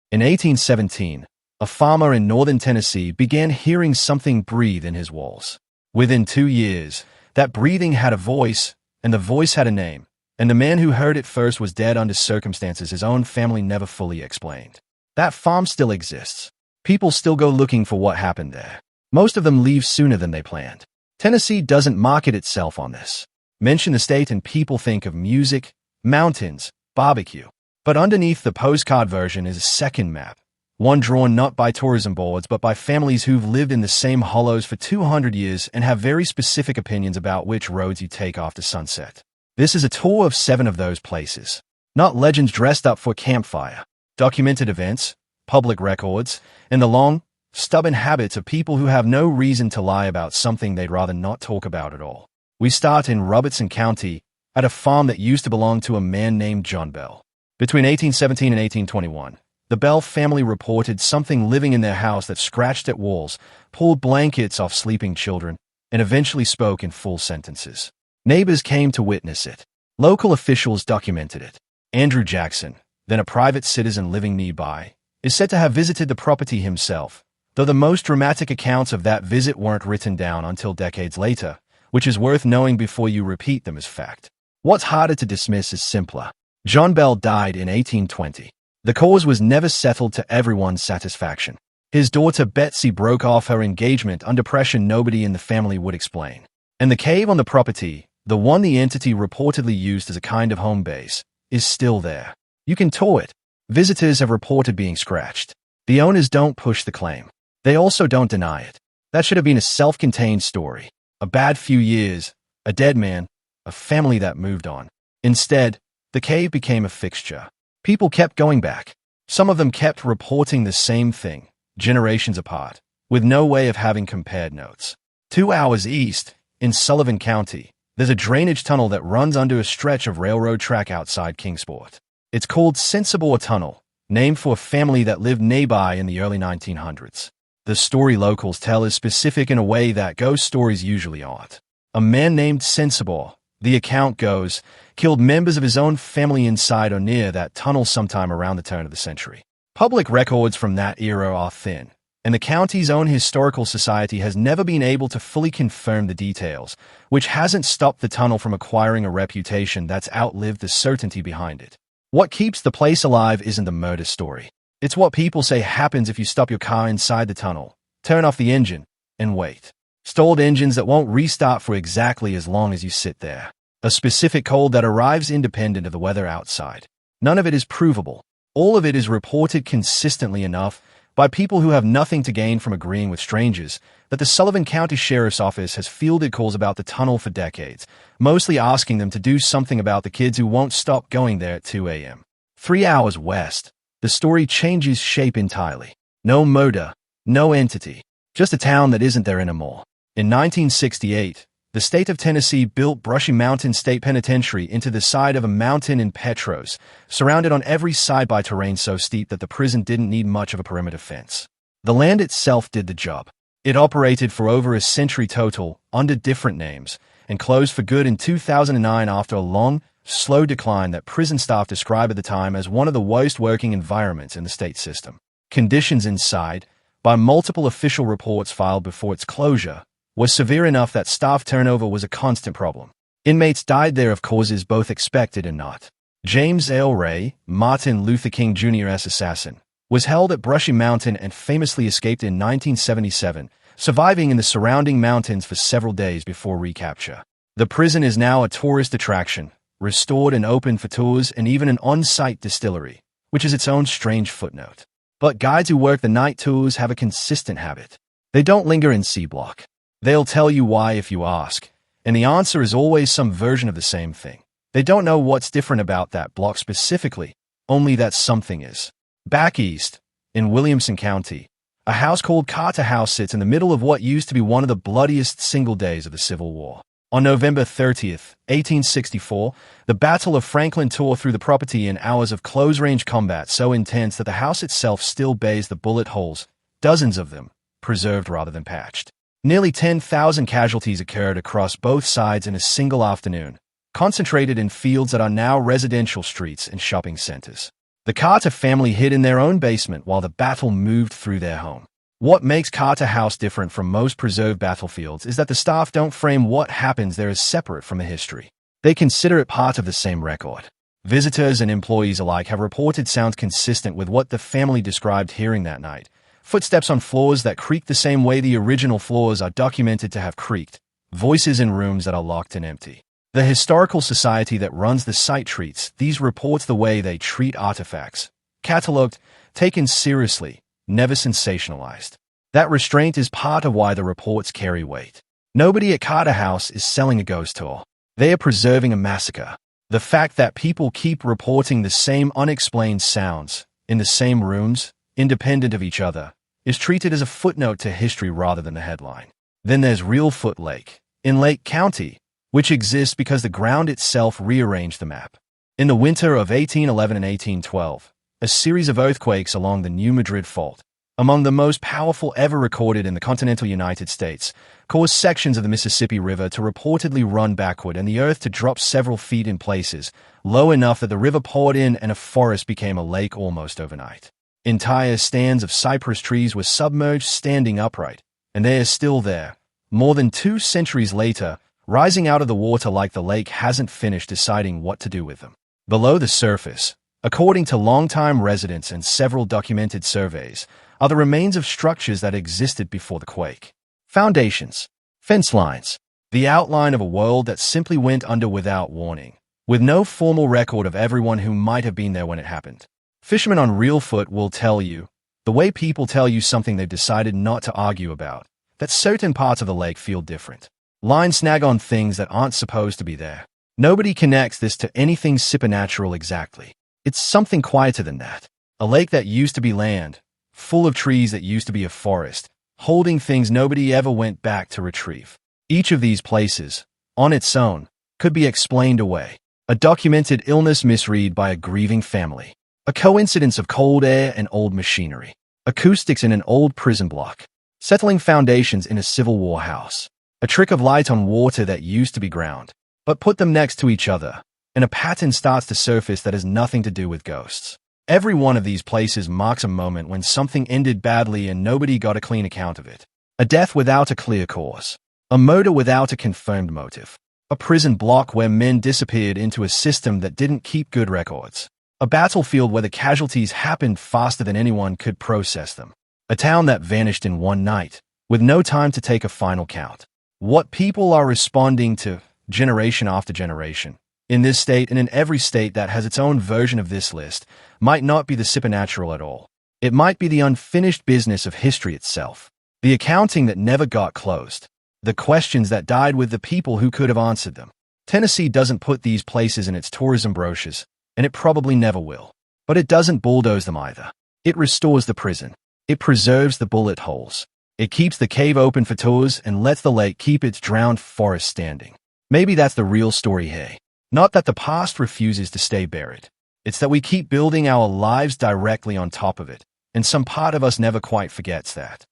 In 1817, a farmer in northern Tennessee began hearing something breathe in his walls. Within 2 years, that breathing had a voice, and the voice had a name, and the man who heard it first was dead under circumstances his own family never fully explained. That farm still exists. People still go looking for what happened there. Most of them leave sooner than they planned. Tennessee doesn't market itself on this. Mention the state and people think of music, mountains, barbecue. But underneath the postcard version is a second map, one drawn not by tourism boards but by families who've lived in the same hollows for 200 years and have very specific opinions about which roads you take after sunset. This is a tour of 7 of those places. Not legends dressed up for a campfire. Documented events, public records, and the long, stubborn habits of people who have no reason to lie about something they'd rather not talk about at all. We start in Robertson County, at a farm that used to belong to a man named John Bell. Between 1817 and 1821, the Bell family reported something living in their house that scratched at walls, pulled blankets off sleeping children, and eventually spoke in full sentences. Neighbors came to witness it. Local officials documented it. Andrew Jackson, then a private citizen living nearby, is said to have visited the property himself, though the most dramatic accounts of that visit weren't written down until decades later, which is worth knowing before you repeat them as fact. What's harder to dismiss is simpler. John Bell died in 1820. The cause was never settled to everyone's satisfaction. His daughter Betsy broke off her engagement under pressure nobody in the family would explain. And the cave on the property, the one the entity reportedly used as a kind of home base, is still there. You can tour it. Visitors have reported being scratched. The owners don't push the claim. They also don't deny it. That should have been a self-contained story. A bad few years, a dead man, a family that moved on. Instead, the cave became a fixture. People kept going back. Some of them kept reporting the same thing, generations apart, with no way of having compared notes. 2 hours east, in Sullivan County, there's a drainage tunnel that runs under a stretch of railroad track outside Kingsport. It's called Sensabaugh Tunnel, named for a family that lived nearby in the early 1900s. The story locals tell is specific in a way that ghost stories usually aren't. A man named Sensabaugh, the account goes, killed members of his own family inside or near that tunnel sometime around the turn of the century. Public records from that era are thin, and the county's own historical society has never been able to fully confirm the details, which hasn't stopped the tunnel from acquiring a reputation that's outlived the certainty behind it. What keeps the place alive isn't the murder story. It's what people say happens if you stop your car inside the tunnel, turn off the engine, and wait. Stalled engines that won't restart for exactly as long as you sit there. A specific cold that arrives independent of the weather outside. None of it is provable. All of it is reported consistently enough by people who have nothing to gain from agreeing with strangers that the Sullivan County Sheriff's Office has fielded calls about the tunnel for decades, mostly asking them to do something about the kids who won't stop going there at 2 a.m. 3 hours west, the story changes shape entirely. No murder, no entity, just a town that isn't there anymore. In 1968, the state of Tennessee built Brushy Mountain State Penitentiary into the side of a mountain in Petros, surrounded on every side by terrain so steep that the prison didn't need much of a perimeter fence. The land itself did the job. It operated for over a century total, under different names, and closed for good in 2009 after a long, slow decline that prison staff described at the time as one of the worst working environments in the state system. Conditions inside, by multiple official reports filed before its closure, was severe enough that staff turnover was a constant problem. Inmates died there of causes both expected and not. James L. Ray, Martin Luther King Jr.'s assassin, was held at Brushy Mountain and famously escaped in 1977, surviving in the surrounding mountains for several days before recapture. The prison is now a tourist attraction, restored and open for tours and even an on-site distillery, which is its own strange footnote. But guides who work the night tours have a consistent habit. They don't linger in C Block. They'll tell you why if you ask, and the answer is always some version of the same thing. They don't know what's different about that block specifically, only that something is. Back east, in Williamson County, a house called Carter House sits in the middle of what used to be one of the bloodiest single days of the Civil War. On November 30th, 1864, the Battle of Franklin tore through the property in hours of close-range combat so intense that the house itself still bears the bullet holes, dozens of them, preserved rather than patched. Nearly 10,000 casualties occurred across both sides in a single afternoon, concentrated in fields that are now residential streets and shopping centers. The Carter family hid in their own basement while the battle moved through their home. What makes Carter House different from most preserved battlefields is that the staff don't frame what happens there as separate from the history. They consider it part of the same record. Visitors and employees alike have reported sounds consistent with what the family described hearing that night. Footsteps on floors that creak the same way the original floors are documented to have creaked. Voices in rooms that are locked and empty. The historical society that runs the site treats these reports the way they treat artifacts. Catalogued, taken seriously, never sensationalized. That restraint is part of why the reports carry weight. Nobody at Carter House is selling a ghost tour. They are preserving a massacre. The fact that people keep reporting the same unexplained sounds, in the same rooms, independent of each other, is treated as a footnote to history rather than the headline. Then there's Reelfoot Lake, in Lake County, which exists because the ground itself rearranged the map. In the winter of 1811 and 1812, a series of earthquakes along the New Madrid Fault, among the most powerful ever recorded in the continental United States, caused sections of the Mississippi River to reportedly run backward and the earth to drop several feet in places, low enough that the river poured in and a forest became a lake almost overnight. Entire stands of cypress trees were submerged standing upright, and they are still there. More than 2 centuries later, rising out of the water like the lake hasn't finished deciding what to do with them. Below the surface, according to longtime residents and several documented surveys, are the remains of structures that existed before the quake. Foundations, fence lines, the outline of a world that simply went under without warning, with no formal record of everyone who might have been there when it happened. Fishermen on Reelfoot will tell you, the way people tell you something they've decided not to argue about, that certain parts of the lake feel different. Lines snag on things that aren't supposed to be there. Nobody connects this to anything supernatural exactly. It's something quieter than that. A lake that used to be land, full of trees that used to be a forest, holding things nobody ever went back to retrieve. Each of these places, on its own, could be explained away. A documented illness misread by a grieving family. A coincidence of cold air and old machinery. Acoustics in an old prison block. Settling foundations in a Civil War house. A trick of light on water that used to be ground. But put them next to each other, and a pattern starts to surface that has nothing to do with ghosts. Every one of these places marks a moment when something ended badly and nobody got a clean account of it. A death without a clear cause. A murder without a confirmed motive. A prison block where men disappeared into a system that didn't keep good records. A battlefield where the casualties happened faster than anyone could process them. A town that vanished in one night, with no time to take a final count. What people are responding to, generation after generation, in this state and in every state that has its own version of this list, might not be the supernatural at all. It might be the unfinished business of history itself. The accounting that never got closed. The questions that died with the people who could have answered them. Tennessee doesn't put these places in its tourism brochures, and it probably never will. But it doesn't bulldoze them either. It restores the prison. It preserves the bullet holes. It keeps the cave open for tours and lets the lake keep its drowned forest standing. Maybe that's the real story here. Not that the past refuses to stay buried. It's that we keep building our lives directly on top of it, and some part of us never quite forgets that.